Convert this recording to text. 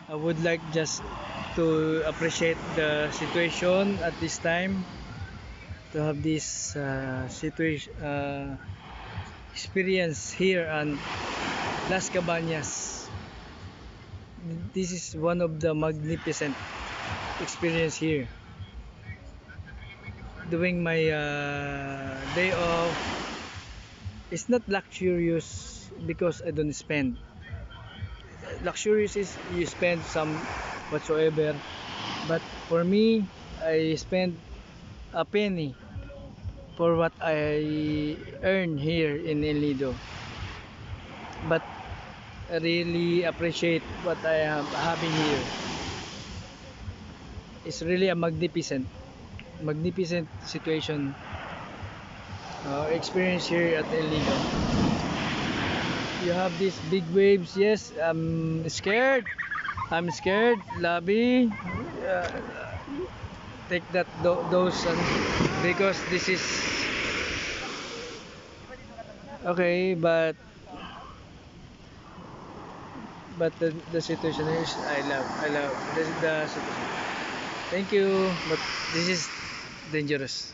I would like just to appreciate the situation at this time, to have this situation experience here and Las Cabañas. This is one of the magnificent experience here. Doing my day off, it's not luxurious because I don't spend. Luxurious is you spend some whatsoever, but for me, I spend a penny for what I earn here in El Nido. But I really appreciate what I am having here. It's really a magnificent situation experience here at El Nido. You have these big waves. Yes, I'm scared. I'm scared. Labi, take that those because this is okay, but the situation is I love the situation. Thank you, but this is dangerous.